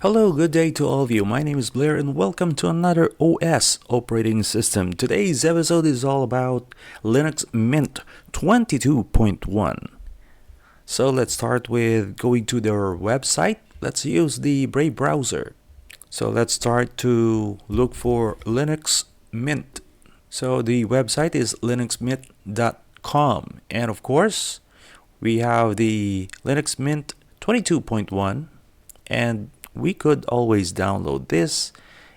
Hello, good day to all of you. My name is Blair and welcome to another OS operating system. Today's episode is all about Linux Mint 22.1. So let's start with going to their website. Let's use the Brave browser. So let's start to look for Linux Mint. So the website is linuxmint.com, and of course we have the Linux Mint 22.1, and we could always download this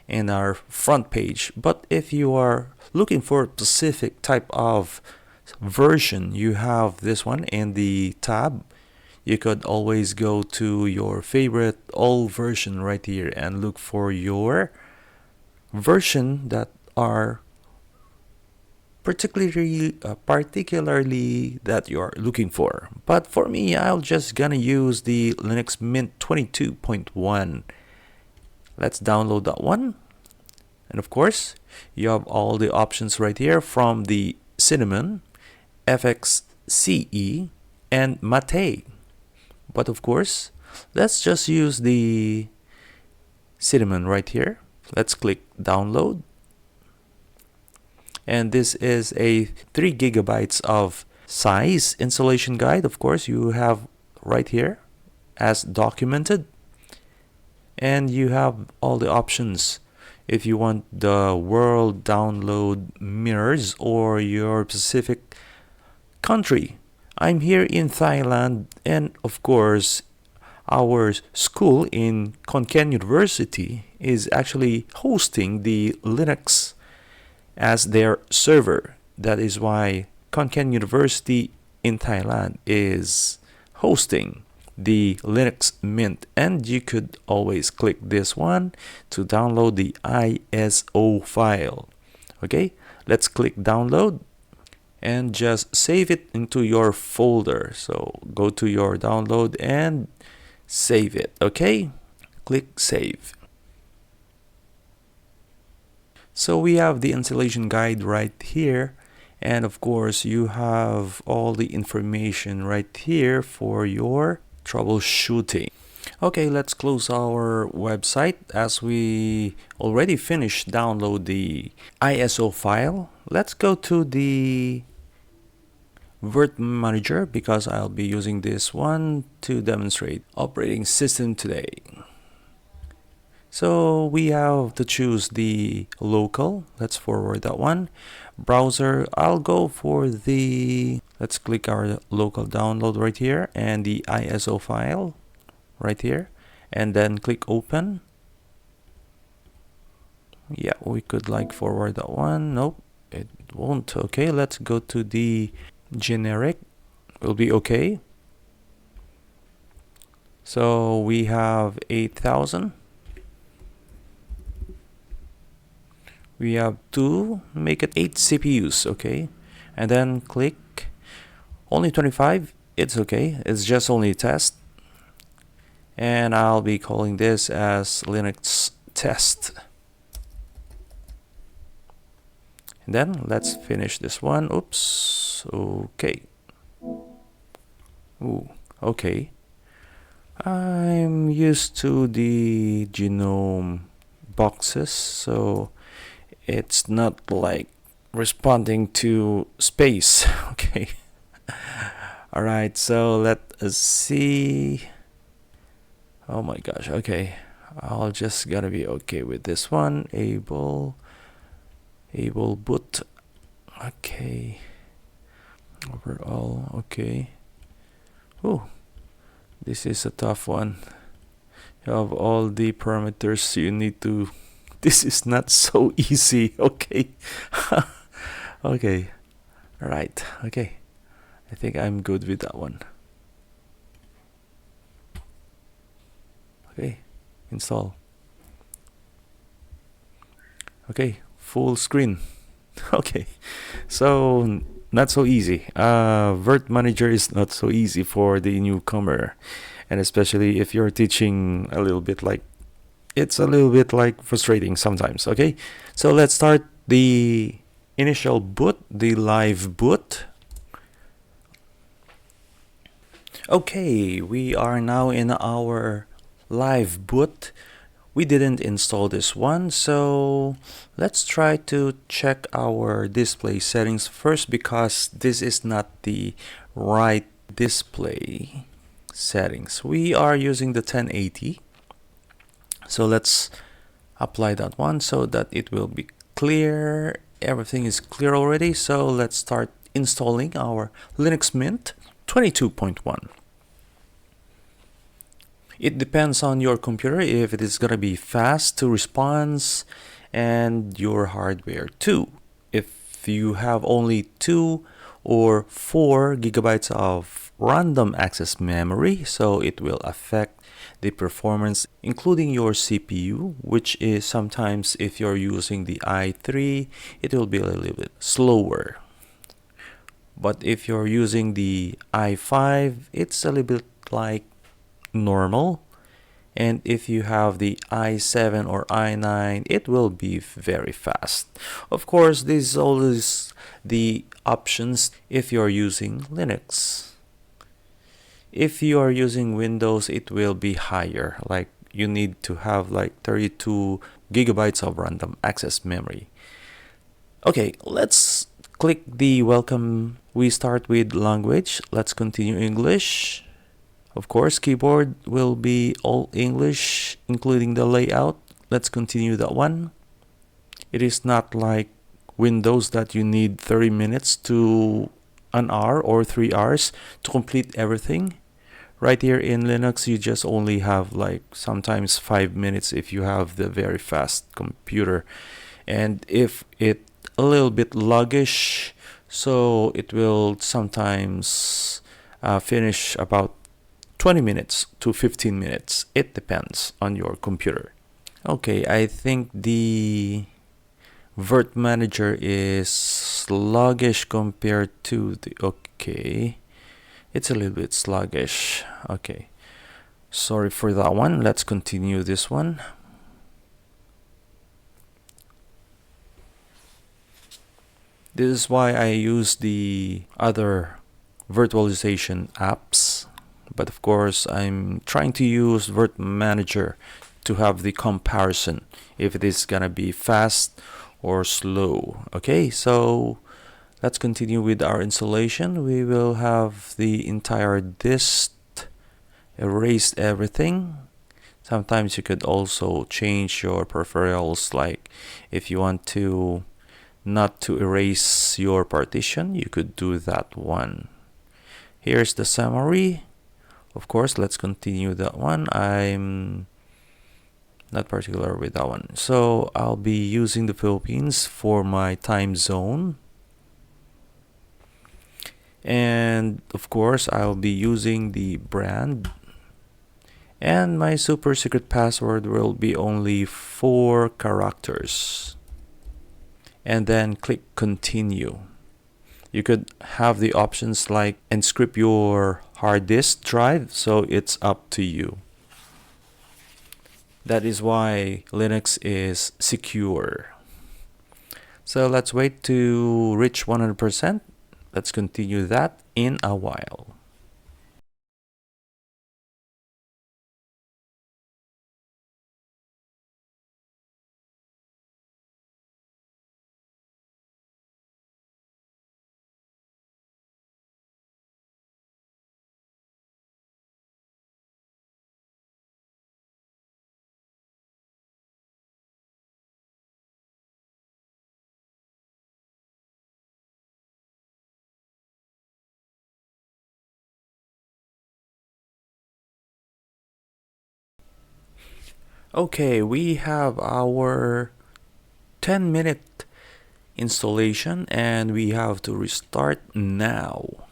in our front page. But if you are looking for a specific type of version, you have this one in the tab. You could always go to your favorite all version right here and look for your version that are particularly that you're looking for. But for me, I'm just gonna use the Linux Mint 22.1. Let's download that one. And of course, you have all the options right here from the Cinnamon, FXCE, and Mate. But of course, let's just use the Cinnamon right here. Let's click download. And this is a 3 gigabytes of size installation guide. Of course, you have right here as documented. And you have all the options if you want the world download mirrors or your specific country. I'm here in Thailand, and of course our school in Compac University is actually hosting the Linux as their server. That is why Compac University in Thailand is hosting the Linux Mint, and you could always click this one to download the ISO file. Okay, let's click download and just save it into your folder. So go to your download and save it. Okay, click save. So we have the installation guide right here, and of course you have all the information right here for your troubleshooting. Okay, let's close our website as we already finished download the ISO file. Let's go to the Vert Manager because I'll be using this one to demonstrate operating system today. So we have to choose the local. Let's forward that one. Browser, I'll go for the, let's click our local download right here and the ISO file right here, and then click open. Yeah, we could like forward that one. Nope, it won't. Okay, let's go to the generic. Will be okay. So we have 8,000. We have to make it 8 CPUs, okay? And then click only 25. It's okay. It's just only a test. And I'll be calling this as Linux test. And then let's finish this one. Oops. Okay. Ooh, okay. I'm used to the Gnome boxes, so it's not like responding to space. Okay. All right, so let us see. Oh my gosh. Okay, I'll just gotta be okay with this one. Able boot. Okay, overall. Okay. Oh, this is a tough one. You have all the parameters you need to. This is not so easy. Okay. Okay. All right. Okay. I think I'm good with that one. Okay. Install. Okay. Full screen. Okay. So not so easy. Vert Manager is not so easy for the newcomer, and especially if you're teaching a little bit like, it's a little bit like frustrating sometimes. Okay, so let's start the initial boot, the live boot. Okay, we are now in our live boot. we didn't install this one, so let's try to check our display settings first, because this is not the right display settings. We are using the 1080, so let's apply that one so that it will be clear. Everything is clear already, so let's start installing our Linux Mint 22.1. It depends on your computer if it is gonna be fast to response, and your hardware too. If you have only 2 or 4 gigabytes of random access memory, so it will affect the performance, including your CPU, which is sometimes, if you're using the i3, it will be a little bit slower. But if you're using the i5, it's a little bit like normal. And if you have the i7 or i9, it will be very fast. Of course, this is always the options if you're using Linux. If you are using Windows, it will be higher. Like, you need to have like 32 gigabytes of random access memory. Okay, let's click the welcome. We start with language. Let's continue English. Of course, keyboard will be all English, including the layout. Let's continue that one. It is not like Windows that you need 30 minutes to an hour or 3 hours to complete everything. Right here in Linux, you just only have like sometimes 5 minutes if you have the very fast computer. And if it a little bit sluggish, so it will sometimes finish about 20 minutes to 15 minutes. It depends on your computer. Okay, I think the Vert Manager is sluggish compared to the... Okay, it's a little bit sluggish. Okay, sorry for that one. Let's continue this one. This is why I use the other virtualization apps. But of course, I'm trying to use Vert Manager to have the comparison if it is gonna be fast or slow. Okay, so let's continue with our installation. We will have the entire disk, erase everything. Sometimes you could also change your peripherals, like if you want to not to erase your partition, you could do that one. Here's the summary. Of course, let's continue that one. I'm not particular with that one. So I'll be using the Philippines for my time zone. And of course, I'll be using the brand. And my super secret password will be only 4 characters. And then click continue. You could have the options like encrypt your hard disk drive, so it's up to you. That is why Linux is secure. So let's wait to reach 100%. Let's continue that in a while. Okay, we have our 10-minute installation and we have to restart now.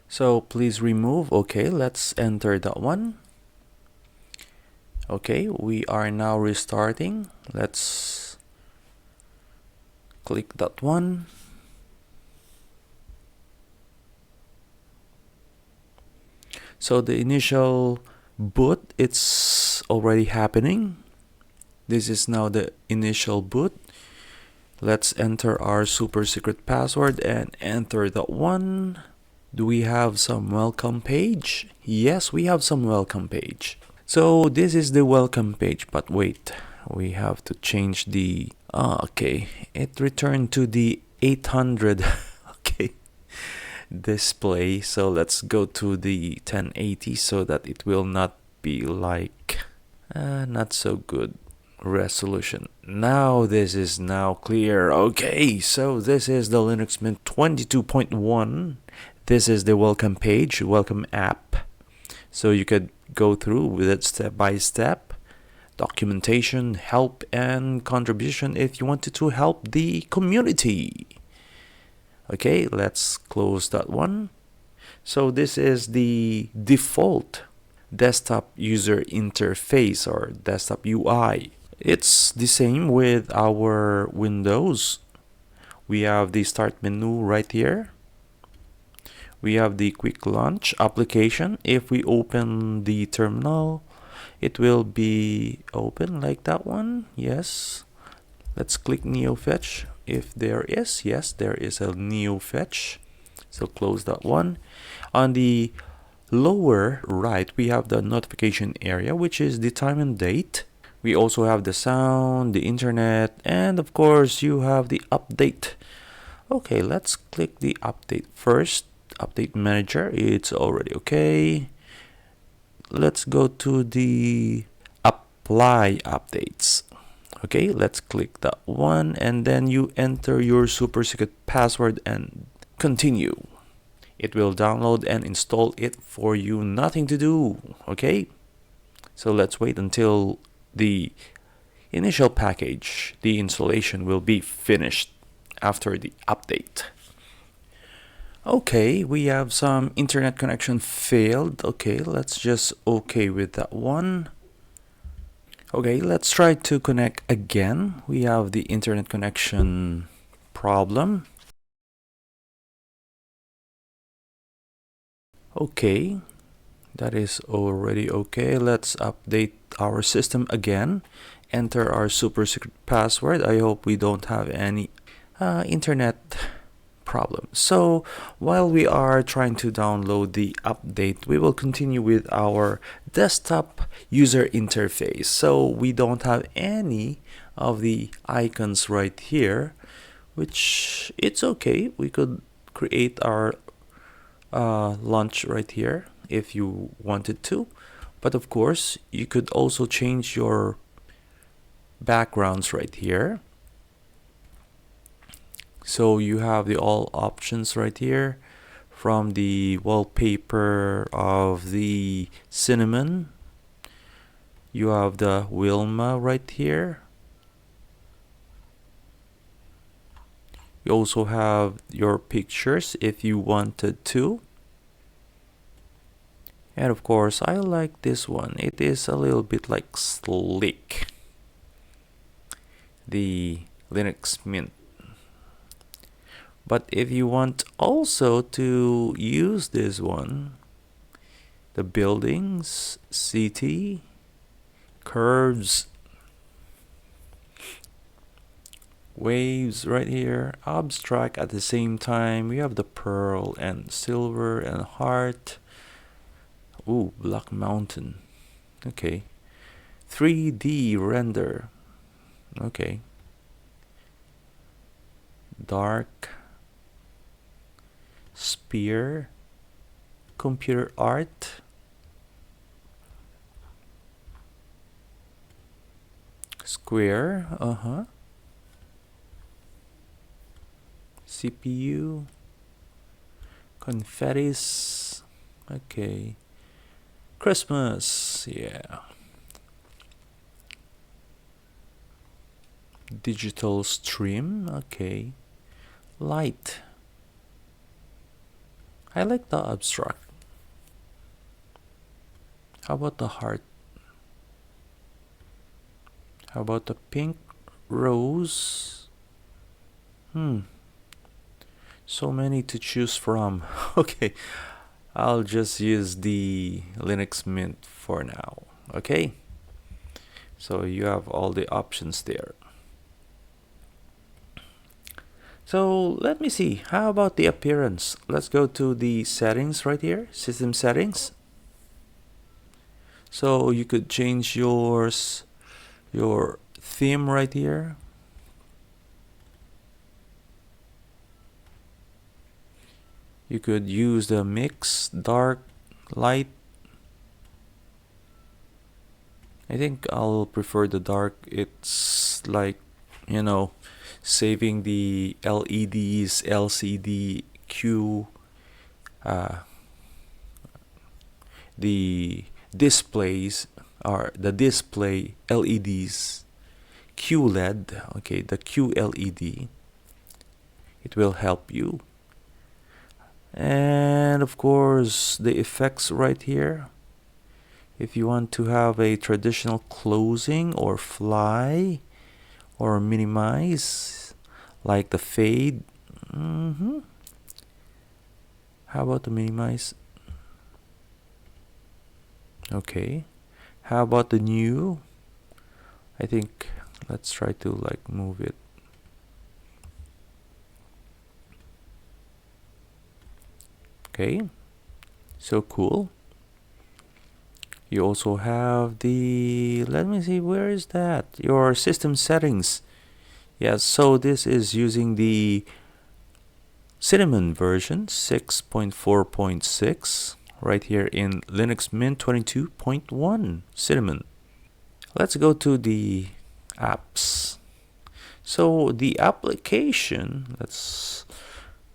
So please remove. Okay, let's enter that one. Okay, we are now restarting. Let's click that one. So the initial boot, it's already happening. This is now the initial boot. Let's enter our super secret password and enter that one. Do we have some welcome page? Yes, we have some welcome page. So this is the welcome page, but wait, we have to change the okay, it returned to the 800 okay display. So let's go to the 1080 so that it will not be like not so good resolution. Now this is now clear. Okay, so this is the Linux Mint 22.1. This is the welcome page, welcome app. So you could go through with it step by step. Documentation, help, and contribution if you wanted to help the community. Okay, let's close that one. So this is the default desktop user interface or desktop UI. It's the same with our Windows. We have the start menu right here. We have the quick launch application. If we open the terminal, it will be open like that one. Yes. Let's click Neo Fetch. If there is, yes, there is a Neo Fetch. So close that one. On the lower right, we have the notification area, which is the time and date. We also have the sound, the internet, and of course you have the update. Okay, let's click the update first. Update manager, it's already okay. Let's go to the apply updates. Okay, let's click that one and then you enter your super secret password and continue. It will download and install it for you. Nothing to do. Okay, so let's wait until the initial package, the installation will be finished after the update. Okay, we have some internet connection failed. Okay, let's just okay with that one. Okay, let's try to connect again. We have the internet connection problem. Okay, that is already okay. Let's update our system again. Enter our super secret password. I hope we don't have any internet problem. So while we are trying to download the update, we will continue with our desktop user interface. So we don't have any of the icons right here, which it's okay. We could create our launch right here if you wanted to, but of course you could also change your backgrounds right here. So you have the all options right here, from the wallpaper of the cinnamon. You have the Wilma right here. You also have your pictures if you wanted to. And of course, I like this one. It is a little bit like slick. The Linux Mint. But if you want also to use this one, the buildings, city, curves, waves right here, abstract at the same time. We have the pearl and silver and heart. Ooh, Black Mountain. Okay. 3D render. Okay. Dark. Spear. Computer art. Square. CPU. Confettis. Okay. Christmas. Yeah. Digital stream. Okay. Light. I like the abstract. How about the heart? How about the pink rose? So many to choose from. Okay, I'll just use the Linux Mint for now. Okay, so you have all the options there. So let me see, how about the appearance? Let's go to the settings right here, system settings. So you could change your theme right here. You could use the mix, dark, light. I think I'll prefer the dark. It's like, you know, saving the LEDs, LCD, the displays, or the display LEDs, QLED, okay, the QLED. It will help you. And of course, the effects right here. If you want to have a traditional closing or fly or minimize, like the fade. How about the minimize? Okay. How about the new? I think let's try to like move it. Okay. So cool. You also have the, let me see, where is that? Your system settings. Yes, so this is using the Cinnamon version 6.4.6 right here in Linux Mint 22.1 Cinnamon. Let's go to the apps. So the application, let's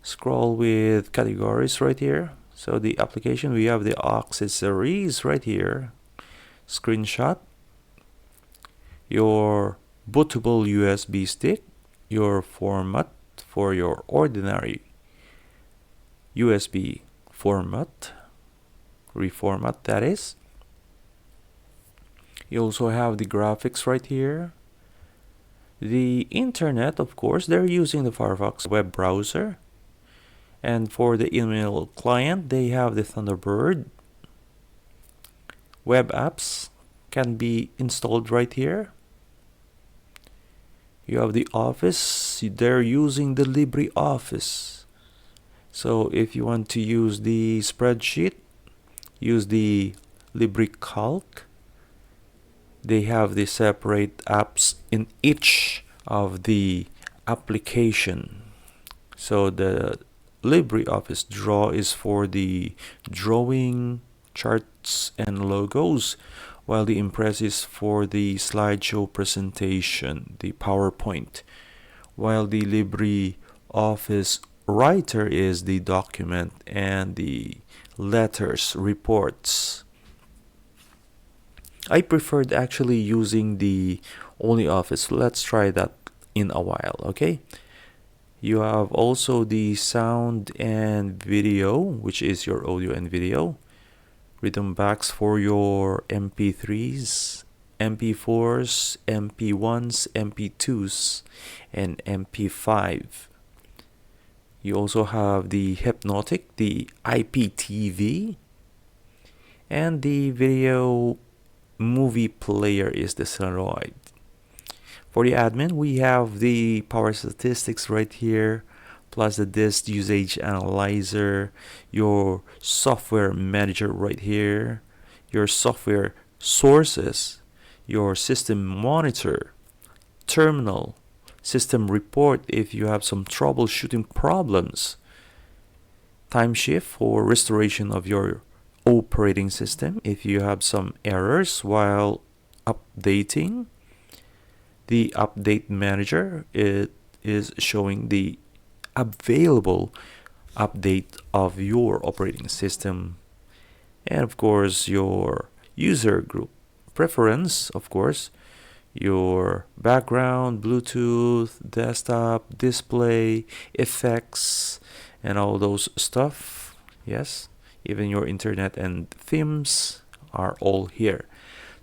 scroll with categories right here. So the application, we have the accessories right here, screenshot, your bootable USB stick, your format for your ordinary USB format, reformat that is. You also have the graphics right here. The internet, of course, they're using the Firefox web browser. And for the email client, they have the Thunderbird. Web apps can be installed right here. You have the Office, they're using the LibreOffice. So if you want to use the spreadsheet, use the LibreCalc. They have the separate apps in each of the application. So the LibreOffice Draw is for the drawing, charts, and logos, while the Impress is for the slideshow presentation, the PowerPoint, while the LibreOffice Writer is the document and the letters, reports. I preferred actually using the OnlyOffice. Let's try that in a while, okay? You have also the sound and video, which is your audio and video. Rhythm backs for your MP3s, MP4s, MP1s, MP2s, and MP5. You also have the Hypnotic, the IPTV, and the video movie player is the Celluloid. For the admin, we have the power statistics right here, plus the disk usage analyzer, your software manager right here, your software sources, your system monitor, terminal, system report if you have some troubleshooting problems, time shift for restoration of your operating system if you have some errors while updating. The update manager, it is showing the available update of your operating system, and of course your user group preference, of course your background, Bluetooth, desktop, display, effects, and all those stuff. Yes, even your internet and themes are all here.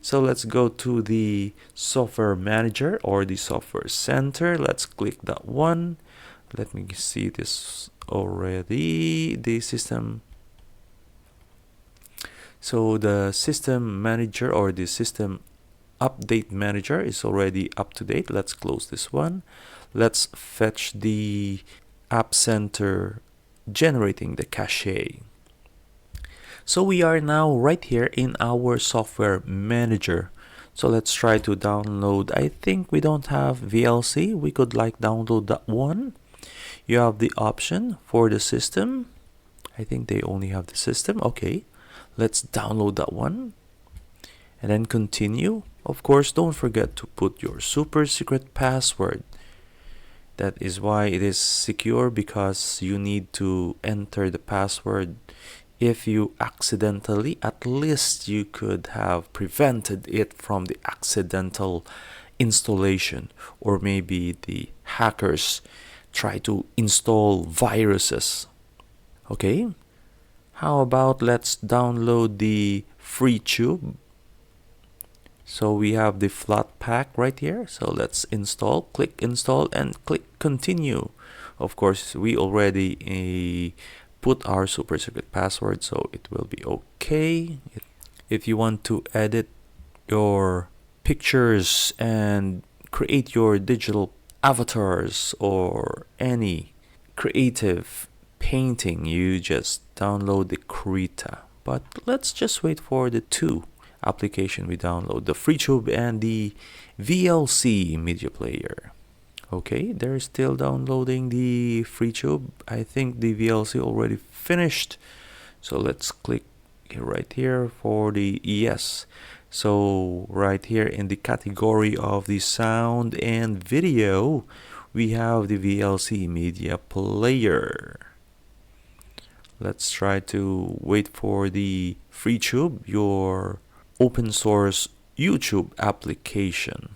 So let's go to the software manager or the software center. Let's click that one. Let me see this already. The system. So the system manager or the system update manager is already up to date. Let's close this one. let's fetch the App Center generating the cache. So we are now right here in our software manager. So let's try to download. I think we don't have VLC. We could like download that one. You have the option for the system. I think they only have the system. Okay, let's download that one and then continue. Of course, don't forget to put your super secret password. That is why it is secure, because you need to enter the password. If you accidentally, at least you could have prevented it from the accidental installation, or maybe the hackers try to install viruses. Okay, how about let's download the Freetube. So we have the flat pack right here. So let's install, click install and click continue. Of course, we already put our super secret password, so it will be okay. If you want to edit your pictures and create your digital avatars or any creative painting, you just download the Krita. But let's just wait for the two application we download, the Freetube and the VLC media player. Okay, they're still downloading the Freetube. I think the VLC already finished. So let's click right here for the yes. So right here in the category of the sound and video, we have the VLC media player. Let's try to wait for the Freetube, your open source YouTube application.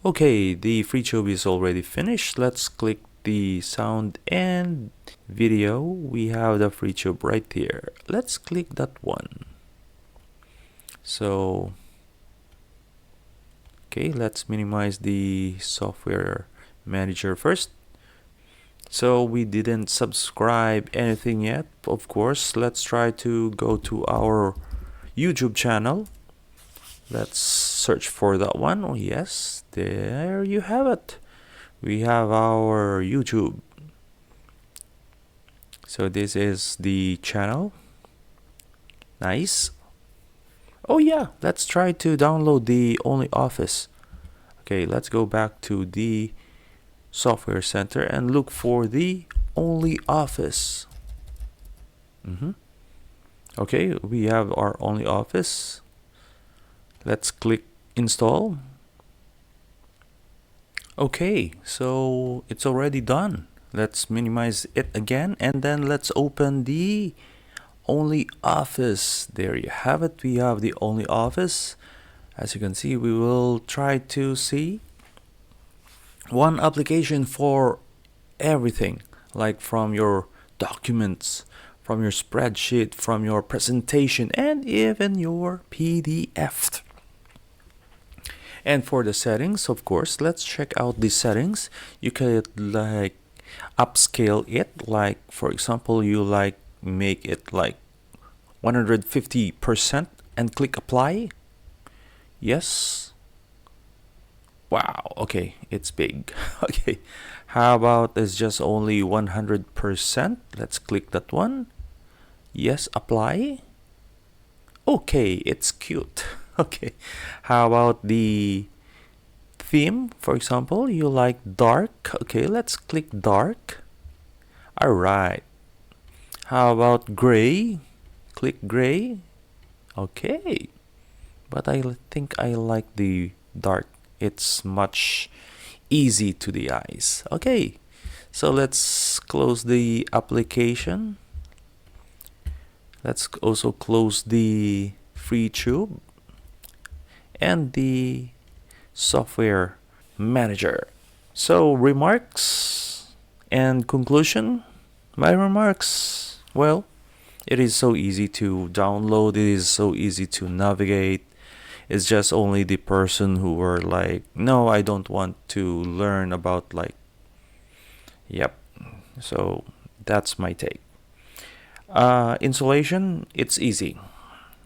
Okay, the Freetube is already finished. Let's click the sound and video. We have the Freetube right here. Let's click that one. So, okay, let's minimize the software manager first. So we didn't subscribe anything yet. Of course, let's try to go to our YouTube channel. Let's search for that one. Oh yes, there you have it. We have our YouTube. So this is the channel. Nice. Oh yeah, let's try to download the OnlyOffice. Okay, let's go back to the software center and look for the OnlyOffice. Okay, we have our OnlyOffice. Let's click install. Okay, so it's already done. Let's minimize it again and then let's open the OnlyOffice. There you have it. We have the OnlyOffice. As you can see, we will try to see one application for everything, like from your documents, from your spreadsheet, from your presentation, and even your PDF. And for the settings, of course, let's check out the settings. You could like upscale it, like for example, you like make it like 150% and click apply. Yes. Wow, okay, it's big. Okay, how about it's just only 100%? Let's click that one. Yes, apply. Okay, it's cute. Okay, how about the theme? For example, you like dark. Okay, let's click dark. All right. How about gray? Click gray. Okay, but I think I like the dark. It's much easy to the eyes. Okay, so let's close the application. Let's also close the Freetube and the software manager. So remarks and conclusion. My remarks, well, it is so easy to download, it is so easy to navigate. It's just only the person who were like, no, I don't want to learn about like, yep. So that's my take. Installation, it's easy.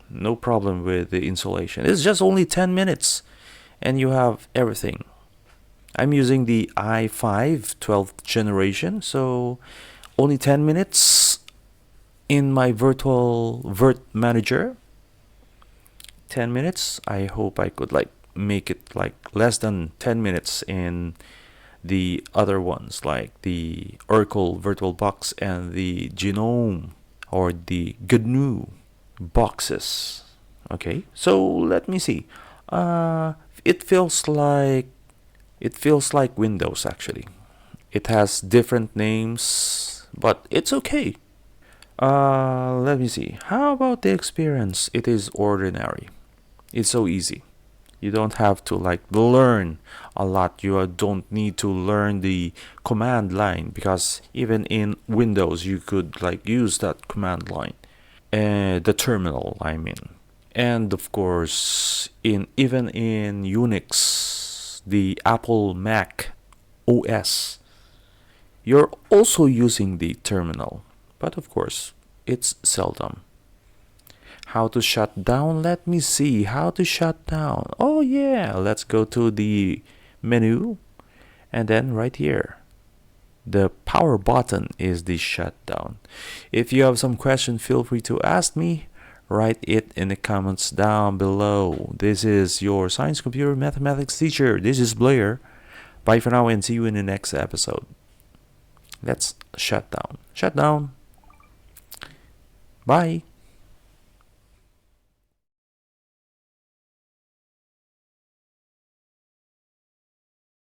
No problem with the installation. It's just only 10 minutes and you have everything. I'm using the i5 12th generation, so only 10 minutes in my virtual vert manager. 10 minutes. I hope I could like make it like less than 10 minutes in the other ones, like the Oracle VirtualBox and the Gnome or the GNU boxes. Okay, so let me see. It feels like Windows actually. It has different names, but it's okay. Let me see. How about the experience? It is ordinary. It's so easy. You don't have to like learn a lot. You don't need to learn the command line, because even in Windows you could like use that command line. The terminal, I mean. And of course, even in Unix, the Apple Mac OS, you're also using the terminal. But of course, it's seldom. How to shut down? Let me see. How to shut down? Oh yeah, let's go to the menu, and then right here, the power button is the shutdown. If you have some question, feel free to ask me. Write it in the comments down below. This is your science computer mathematics teacher. This is Blair. Bye for now and see you in the next episode. Let's shut down. Shut down. Bye.